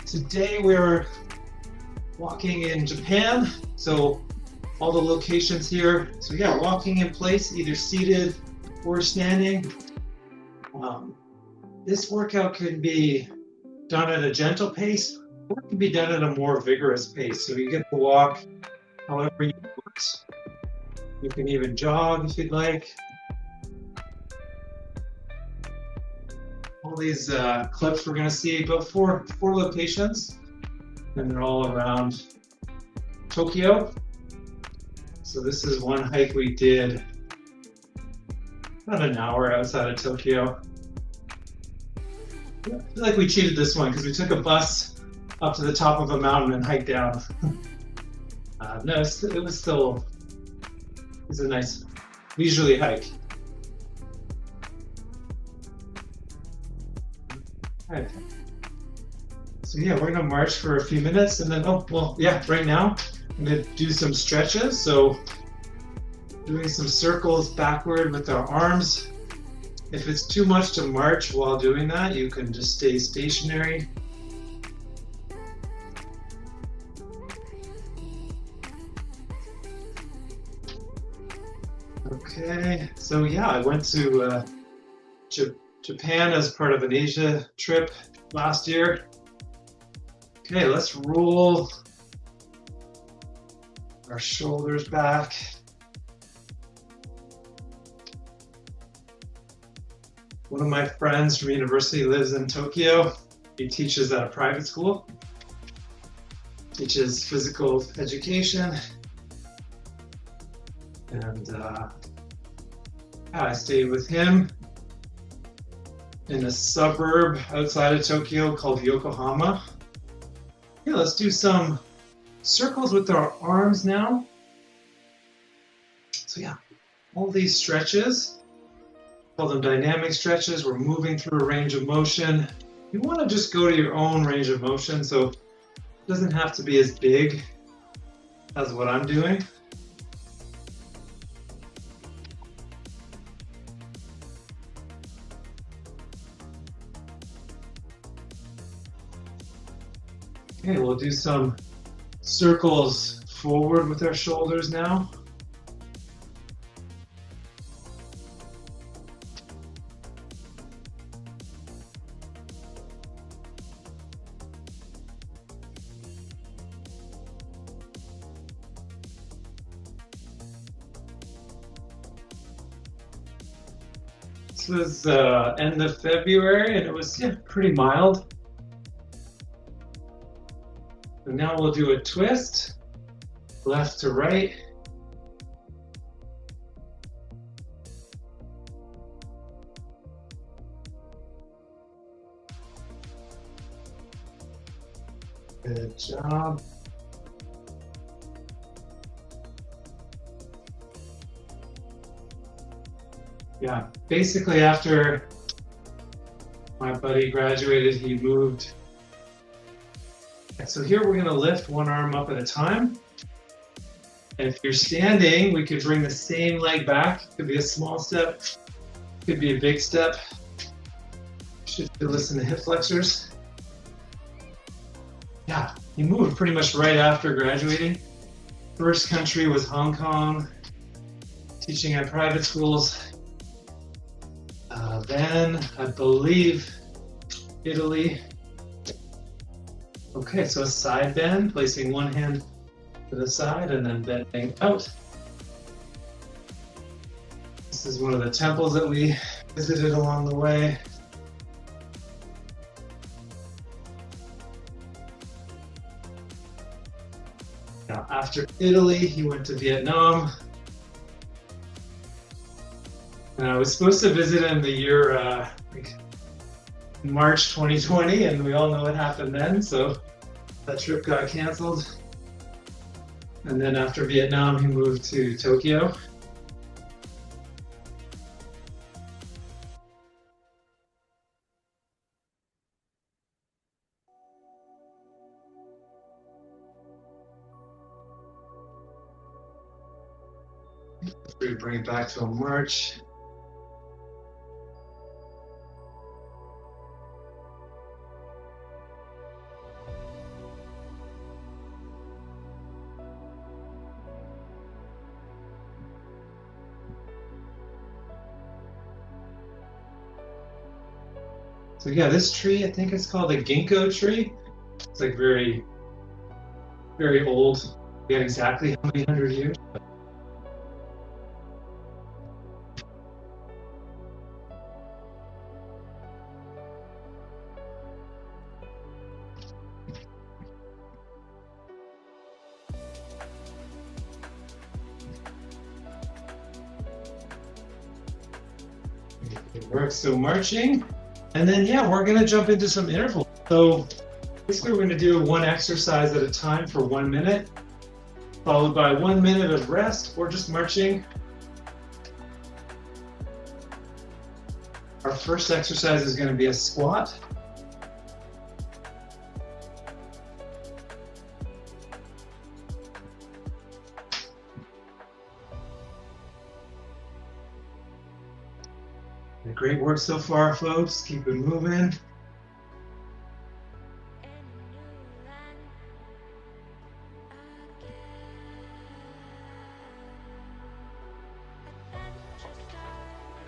Today we're walking in Japan, so all the locations here. So yeah, walking in place, either seated or standing. This workout can be done at a gentle pace, or it can be done at a more vigorous pace. So you get to walk however you want. You can even jog if you'd like. All these clips we're going to see about four locations, and they're all around Tokyo. So this is one hike we did about an hour outside of Tokyo. I feel like we cheated this one because we took a bus up to the top of a mountain and hiked down. No, it was a nice leisurely hike. All right. So yeah, we're gonna march for a few minutes and then, right now I'm gonna do some stretches. So doing some circles backward with our arms. If it's too much to march while doing that, you can just stay stationary. Okay, so yeah, I went to Japan as part of an Asia trip last year. Okay, let's roll our shoulders back. One of my friends from university lives in Tokyo. He teaches at a private school, teaches physical education. And I stayed with him in a suburb outside of Tokyo called Yokohama. Yeah, let's do some circles with our arms now. So yeah, all these stretches, call them dynamic stretches. We're moving through a range of motion. You want to just go to your own range of motion, so it doesn't have to be as big as what I'm doing. Okay, we'll do some circles forward with our shoulders now. This was end of February and it was pretty mild. And now we'll do a twist, left to right. Good job. Yeah, basically after my buddy graduated, he moved. So here we're going to lift one arm up at a time. And if you're standing, we could bring the same leg back. It could be a small step, could be a big step. Should listen to hip flexors. Yeah, he moved pretty much right after graduating. First country was Hong Kong, teaching at private schools. Then, I believe, Italy. Okay, so a side bend, placing one hand to the side and then bending out. This is one of the temples that we visited along the way. Now, after Italy, he went to Vietnam. And I was supposed to visit in the year March 2020, and we all know what happened then, so that trip got canceled. And then after Vietnam, he moved to Tokyo. We bring it back to a march. So yeah, this tree, I think it's called a ginkgo tree. It's like very, very old. I forget exactly how many hundred years. It works. So marching, and then yeah, we're gonna jump into some intervals. So basically, we're gonna do one exercise at a time for 1 minute, followed by 1 minute of rest or just marching. Our first exercise is going to be a squat. Great work so far, folks. Keep it moving.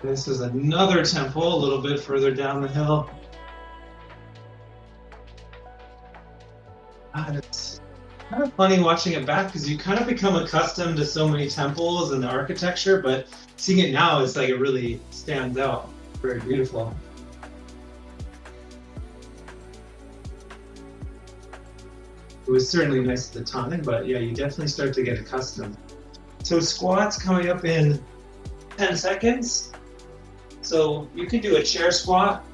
This is another tempo, a little bit further down the hill. And it's kind of funny watching it back because you kind of become accustomed to so many temples and the architecture, but seeing it now, it's like it really stands out. Very beautiful. It was certainly nice at the time, but yeah, you definitely start to get accustomed. So squats coming up in 10 seconds. So you can do a chair squat,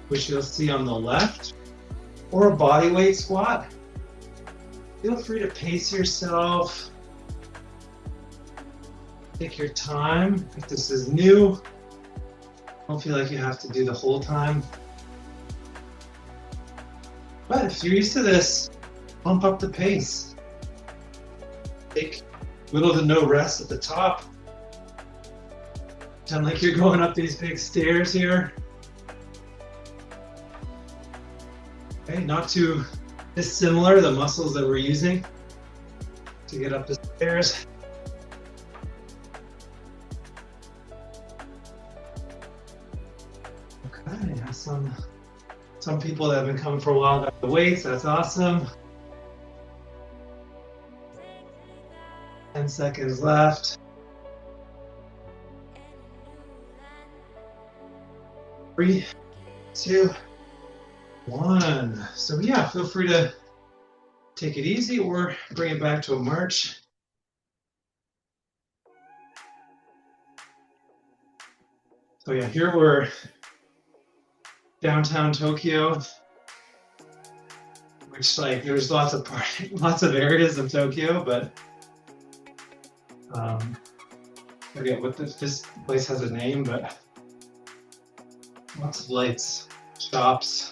which you'll see on the left, or a bodyweight squat. Feel free to pace yourself. Take your time. If this is new, don't feel like you have to do the whole time. But if you're used to this, bump up the pace. Take little to no rest at the top. Pretend like you're going up these big stairs here. Okay, not too dissimilar, the muscles that we're using to get up the stairs. Okay, yeah, some people that have been coming for a while got the weights, that's awesome. 10 seconds left. 3, 2, 1. So yeah, feel free to take it easy or bring it back to a march. So yeah, here we're downtown Tokyo, which like there's lots of areas of Tokyo, but I forget what this place has a name, but lots of lights, shops.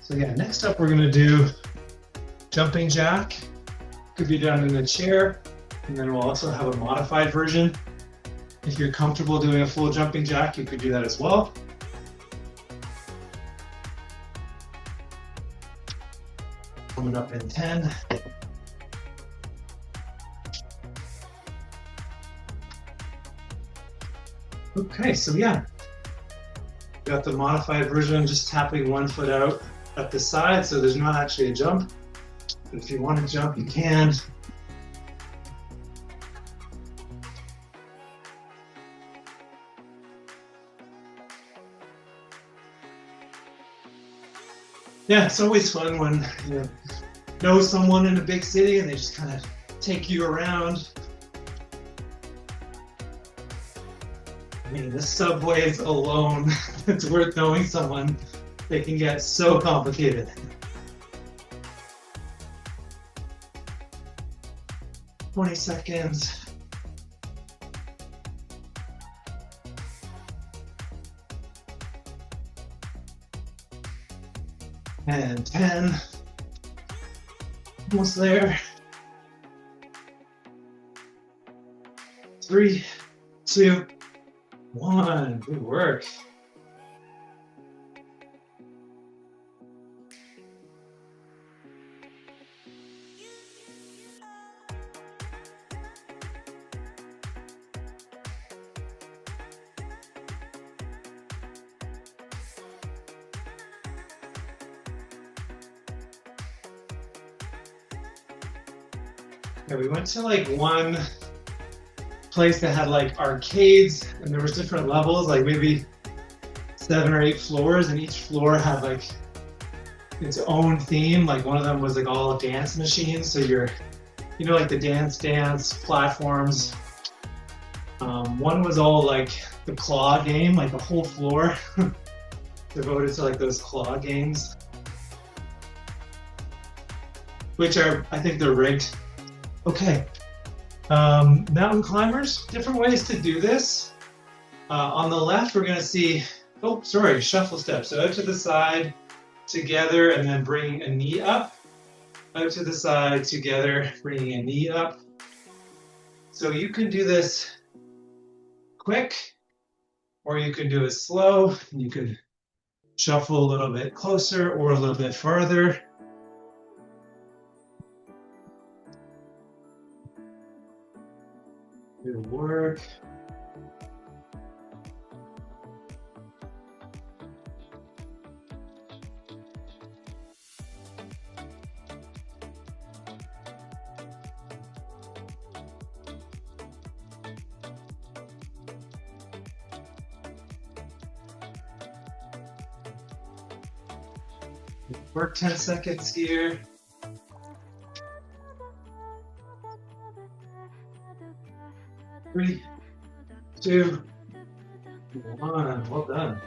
So yeah, next up we're gonna do jumping jack. Could be done in a chair, and then we'll also have a modified version. If you're comfortable doing a full jumping jack, you could do that as well. Coming up in 10. Okay, so yeah, got the modified version, just tapping one foot out at the side, so there's not actually a jump. But if you want to jump, you can. Yeah, it's always fun when you know someone in a big city and they just kind of take you around. I mean, the subways alone, it's worth knowing someone. They can get so complicated. 20 seconds. And 10. Almost there. 3, 2, 1. Good work. Okay, we went to like one place that had like arcades and there was different levels, like maybe 7 or 8 floors, and each floor had like its own theme. Like one of them was like all dance machines, so you're, you know, like the dance platforms. One was all like the claw game, like a whole floor devoted to like those claw games, which are, I think they're rigged. Okay, mountain climbers, different ways to do this. On the left, we're gonna see, oh, sorry, shuffle steps. So out to the side, together, and then bringing a knee up. Out to the side, together, bringing a knee up. So you can do this quick, or you can do it slow. You could shuffle a little bit closer or a little bit farther. Good work. Work 10 seconds here. 3, 2, 1. Well done.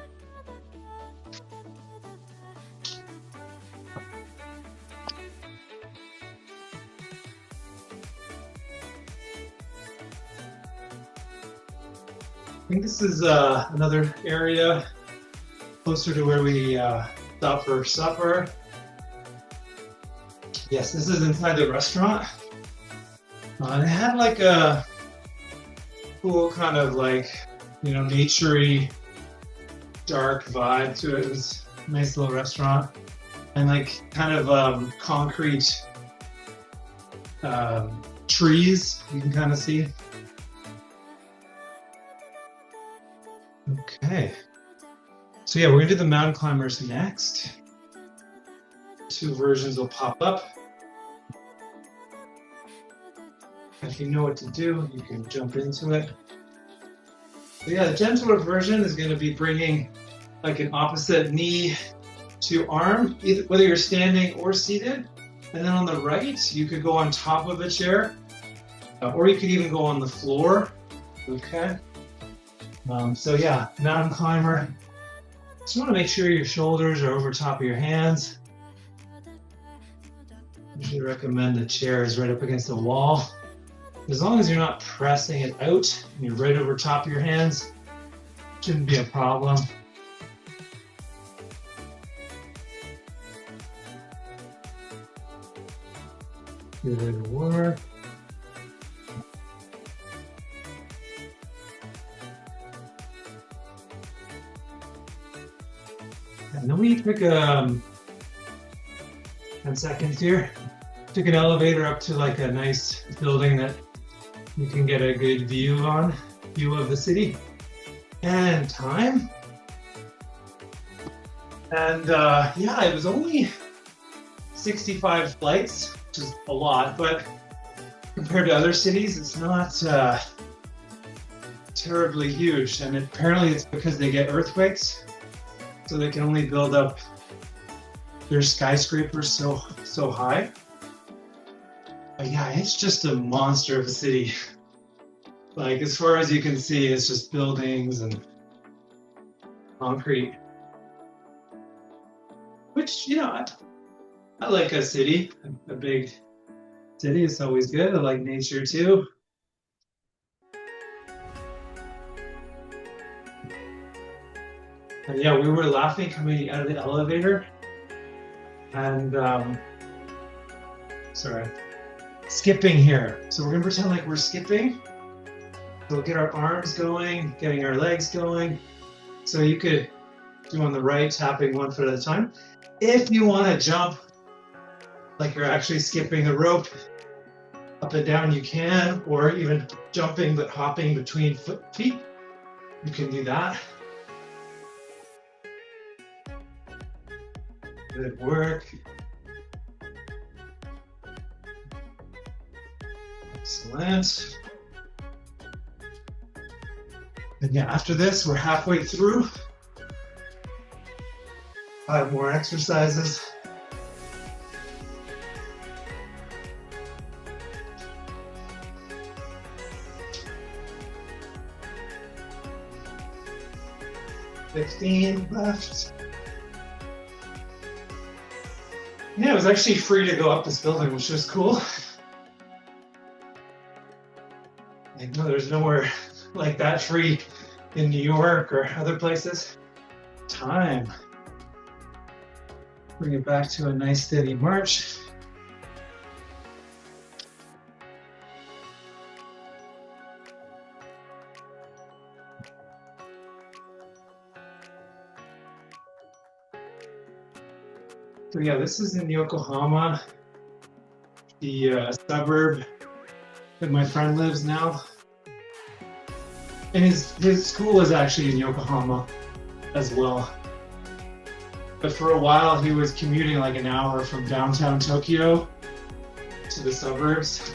I think this is another area closer to where we stop for supper. Yes, this is inside the restaurant. It had like a cool kind of like, you know, naturey, dark vibe to it. It was a nice little restaurant. And like kind of concrete trees you can kind of see. Okay. So yeah, we're gonna do the mountain climbers next. 2 versions will pop up. If you know what to do, you can jump into it. So yeah, the gentler version is going to be bringing like an opposite knee to arm, either, whether you're standing or seated. And then on the right, you could go on top of a chair, or you could even go on the floor. Okay. So yeah, mountain climber. Just want to make sure your shoulders are over top of your hands. Usually recommend the chair is right up against the wall. As long as you're not pressing it out and you're right over top of your hands, shouldn't be a problem. Good work. And then we took 10 seconds here. Took an elevator up to like a nice building that you can get a good view of the city. And time. And yeah, it was only 65 flights, which is a lot, but compared to other cities, it's not terribly huge. And apparently it's because they get earthquakes, so they can only build up their skyscrapers so high. But yeah, it's just a monster of a city. Like as far as you can see, it's just buildings and concrete. Which, you know, I like a city, a big city. It's always good. I like nature too. And yeah, we were laughing coming out of the elevator. And sorry, skipping here. So we're gonna pretend like we're skipping. So we'll get our arms going, getting our legs going. So you could do on the right, tapping 1 foot at a time. If you want to jump like you're actually skipping the rope up and down, you can, or even jumping but hopping between feet, you can do that. Good work. Excellent. And yeah, after this, we're halfway through. 5 more exercises. $15 left. Yeah, it was actually free to go up this building, which was cool. I know there's nowhere like that free in New York or other places. Time. Bring it back to a nice steady march. So yeah, this is in Yokohama, the suburb that my friend lives now. And his school is actually in Yokohama as well. But for a while, he was commuting like an hour from downtown Tokyo to the suburbs.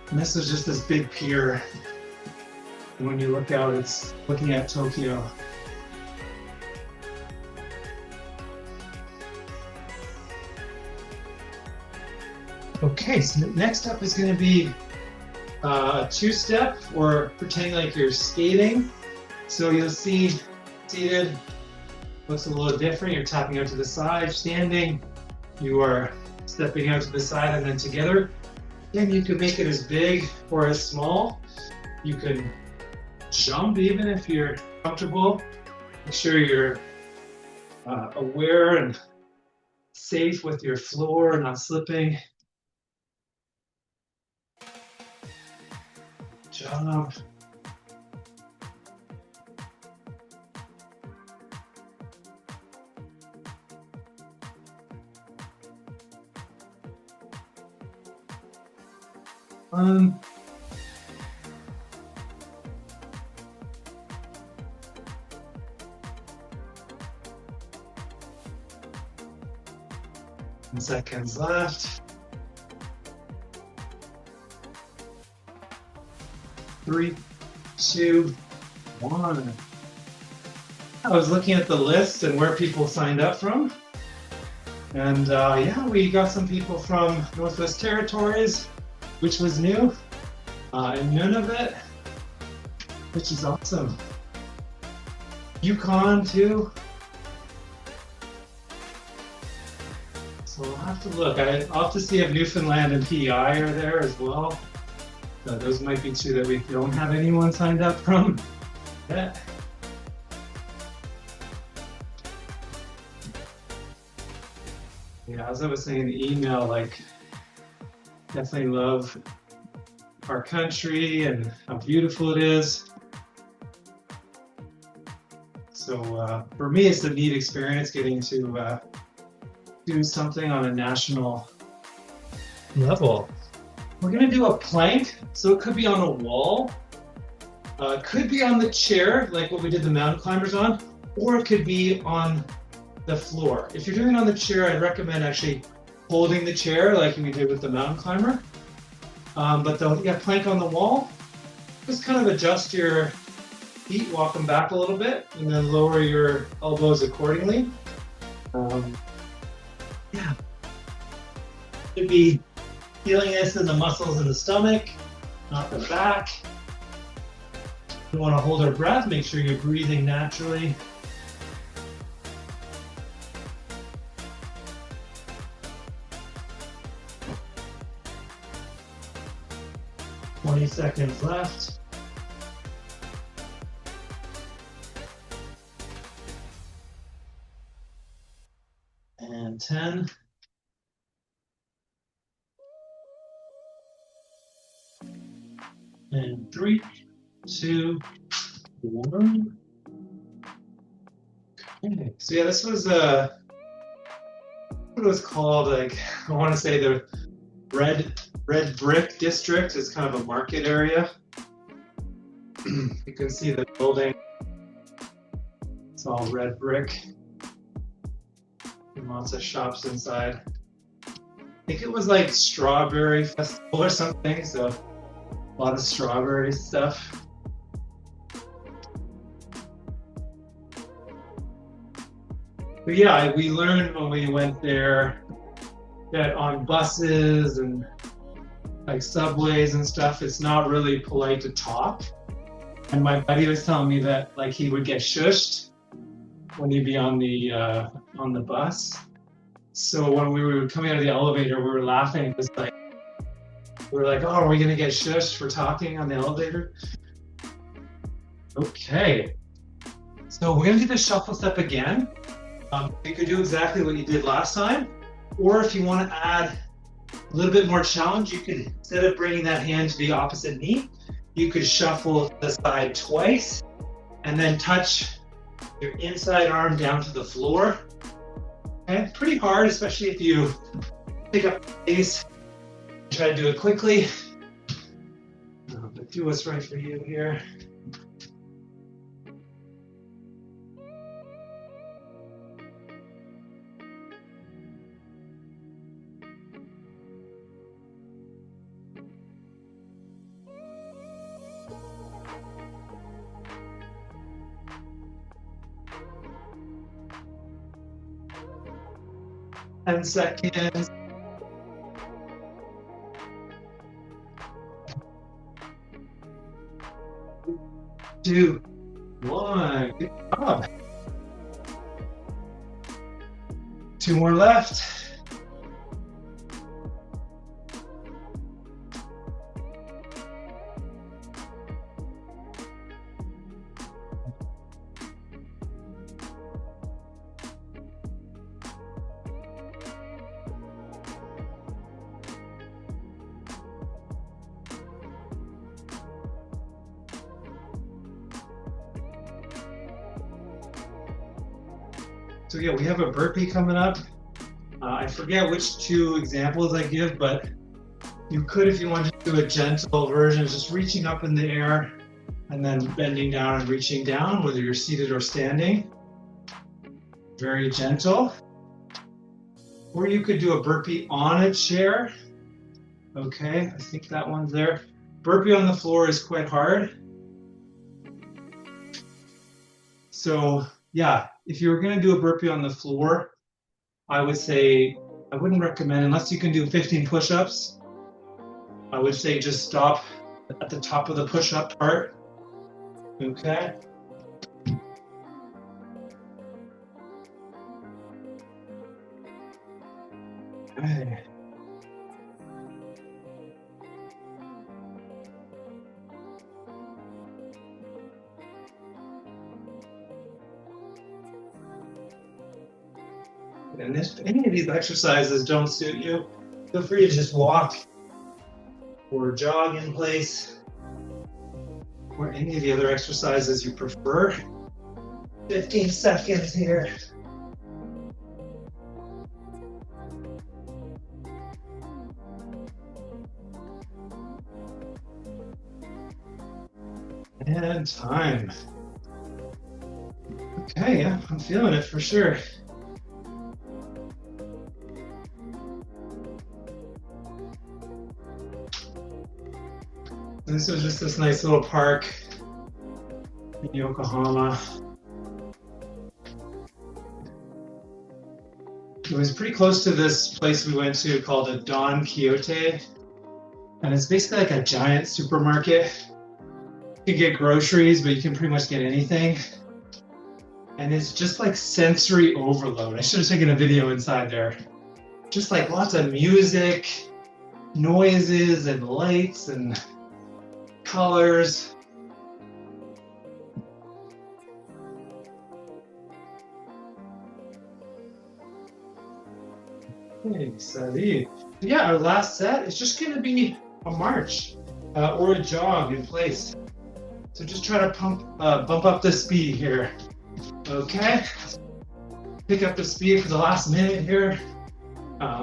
And this is just this big pier. And when you look out, it's looking at Tokyo. Okay, so next up is going to be a two-step, or pretending like you're skating. So you'll see seated looks a little different. You're tapping out to the side. Standing, you are stepping out to the side and then together. Then you can make it as big or as small. You can jump even if you're comfortable. Make sure you're aware and safe with your floor, not slipping. Jump. Fun. Seconds left. 3, 2, 1. I was looking at the list and where people signed up from. And yeah, we got some people from Northwest Territories, which was new, and Nunavut, which is awesome. Yukon too. So I'll have to look. I'll have to see if Newfoundland and PEI are there as well. Those might be two that we don't have anyone signed up from. Yeah. Yeah, as I was saying in the email, like, definitely love our country and how beautiful it is. So for me, it's a neat experience getting to do something on a national level. We're gonna do a plank, so it could be on a wall, could be on the chair, like what we did the mountain climbers on, or it could be on the floor. If you're doing it on the chair, I'd recommend actually holding the chair like we did with the mountain climber. But the plank on the wall, just kind of adjust your feet, walk them back a little bit, and then lower your elbows accordingly. Yeah, should be feeling this in the muscles in the stomach, not the back. You want to hold our breath, make sure you're breathing naturally. "20 seconds left. And 10. And 3, 2, 1. Okay. So yeah, this was what it was called, like, I want to say the Red Brick District is kind of a market area. You can see the building. It's all red brick. And lots of shops inside. think it was like strawberry festival or something, so a lot of strawberry stuff. But yeah, we learned when we went there that on buses and like subways and stuff, it's not really polite to talk. And my buddy was telling me that like he would get shushed when he'd be on the bus. So when we were coming out of the elevator, we were laughing. It was like we were like, "Oh, are we gonna get shushed for talking on the elevator?" Okay. So we're gonna do the shuffle step again. You could do exactly what you did last time, or if you want to add a little bit more challenge, you could, instead of bringing that hand to the opposite knee, you could shuffle to the side twice and then touch your inside arm down to the floor. Okay, pretty hard, especially if you pick up the pace. Try to do it quickly. But do what's right for you here. Ten seconds. 2, 1. Good job. 2 more left. So yeah, we have a burpee coming up. I forget which 2 examples I give, but you could, if you want to do a gentle version, just reaching up in the air and then bending down and reaching down, whether you're seated or standing. Very gentle. Or you could do a burpee on a chair. Okay, I think that one's there. Burpee on the floor is quite hard. So yeah, if you were going to do a burpee on the floor, I would say, I wouldn't recommend, unless you can do 15 push-ups, I would say just stop at the top of the push-up part. Okay. Okay. And if any of these exercises don't suit you, feel free to just walk or jog in place, or any of the other exercises you prefer. 15 seconds here. And time. Okay, yeah, I'm feeling it for sure. This was just this nice little park in Yokohama. It was pretty close to this place we went to called a Don Quixote. And it's basically like a giant supermarket. You can get groceries, but you can pretty much get anything. And it's just like sensory overload. I should have taken a video inside there. Just like lots of music, noises, and lights, and colors. Okay, steady. Yeah, our last set is just going to be a march or a jog in place. So just try to bump up the speed here. Okay, pick up the speed for the last minute here.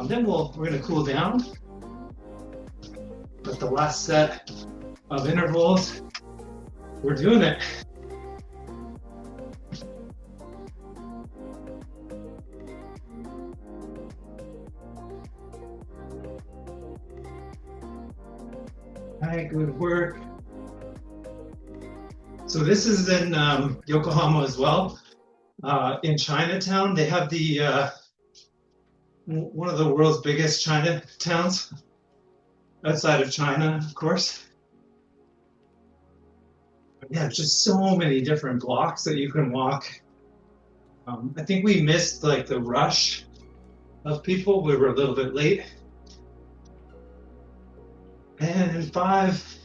Then we're going to cool down. But the last set of intervals, we're doing it. Hi, good work. So this is in Yokohama as well. In Chinatown, they have the one of the world's biggest Chinatowns outside of China, of course. But yeah, just so many different blocks that you can walk. I think we missed like the rush of people. We were a little bit late. And 5.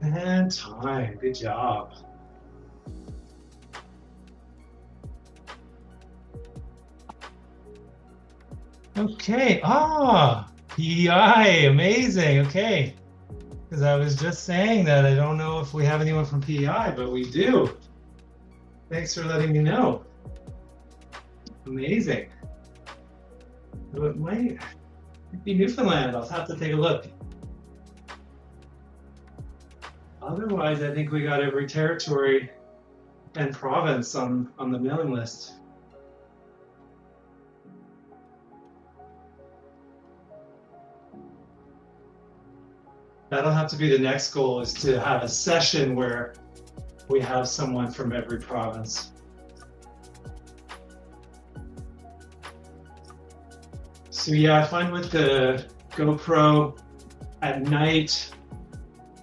And time. Good job. Okay. Ah, PEI. Amazing. Okay. Because I was just saying that I don't know if we have anyone from PEI, but we do. Thanks for letting me know. Amazing. So it might be Newfoundland. I'll have to take a look. Otherwise, I think we got every territory and province on the mailing list. That'll have to be the next goal, is to have a session where we have someone from every province. So yeah, I find with the GoPro at night,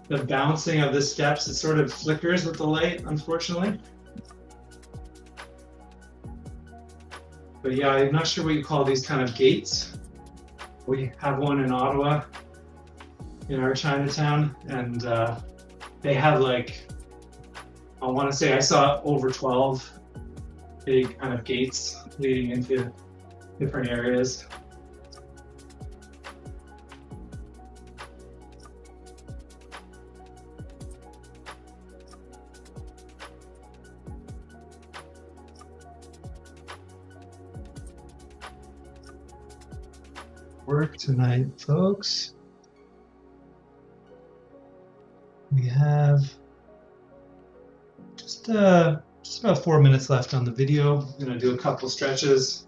the bouncing of the steps, it sort of flickers with the light, unfortunately. But yeah, I'm not sure what you call these kind of gates. We have one in Ottawa, in our Chinatown, and they have like, I want to say I saw over 12 big kind of gates leading into different areas. Work tonight, folks. We have just about 4 minutes left on the video. I'm gonna do a couple stretches.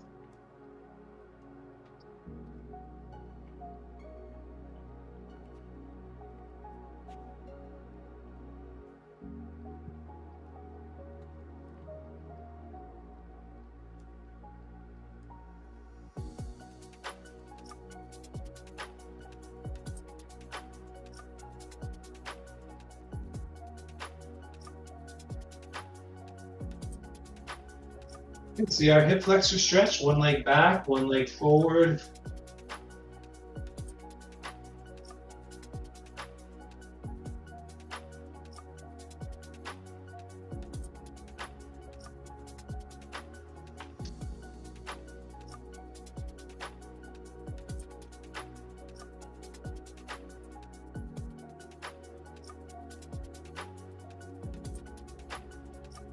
You can see our hip flexor stretch, one leg back, one leg forward.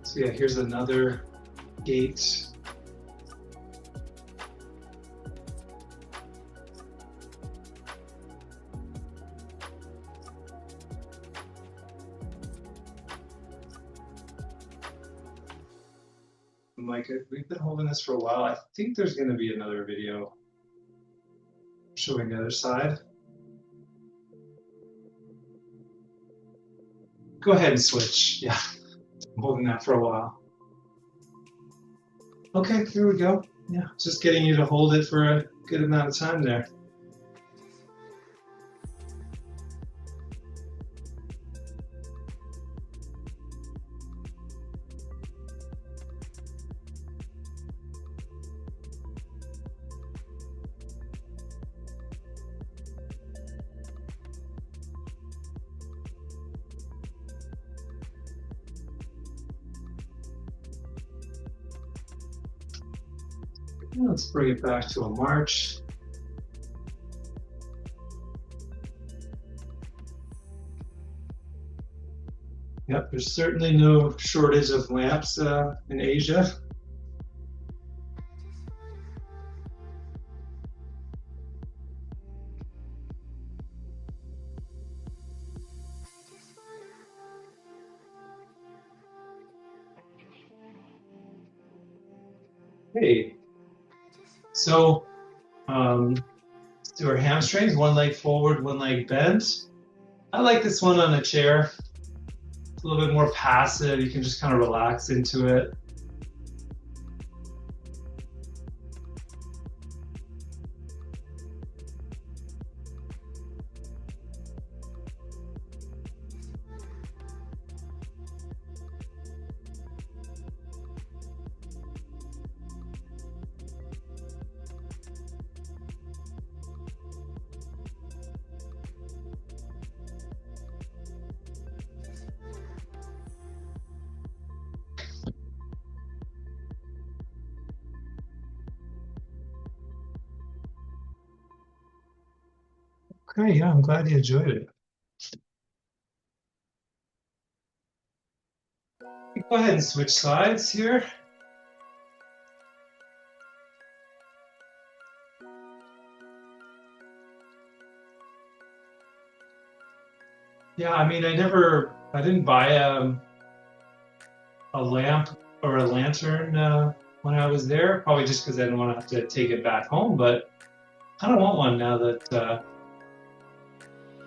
So yeah, here's another gate. Mike, we've been holding this for a while. I think there's going to be another video showing the other side. Go ahead and switch. Yeah, I'm holding that for a while. Okay, here we go. Yeah, just getting you to hold it for a good amount of time there. Let's bring it back to a march. Yep, there's certainly no shortage of lamps in Asia. Hey. So do our hamstrings, one leg forward, one leg bent. I like this one on a chair. It's a little bit more passive. You can just kind of relax into it. Okay, yeah, I'm glad you enjoyed it. Go ahead and switch sides here. Yeah, I mean, I didn't buy a lamp or a lantern when I was there, probably just because I didn't want to have to take it back home, but I don't want one now that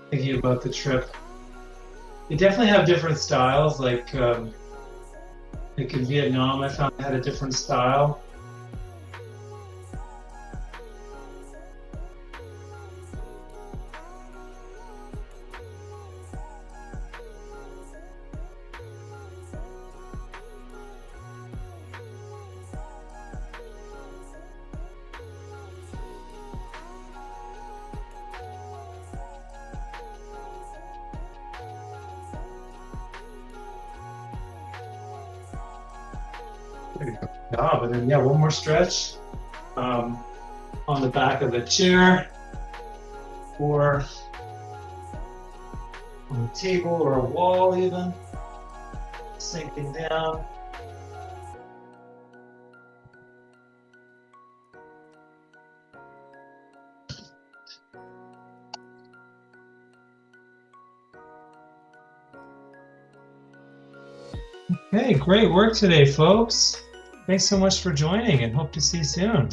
thinking about the trip. They definitely have different styles, like in Vietnam, I found they had a different style. Good job. And then, yeah, one more stretch on the back of the chair or on the table or a wall even. Sinking down. Okay, great work today, folks. Thanks so much for joining and hope to see you soon.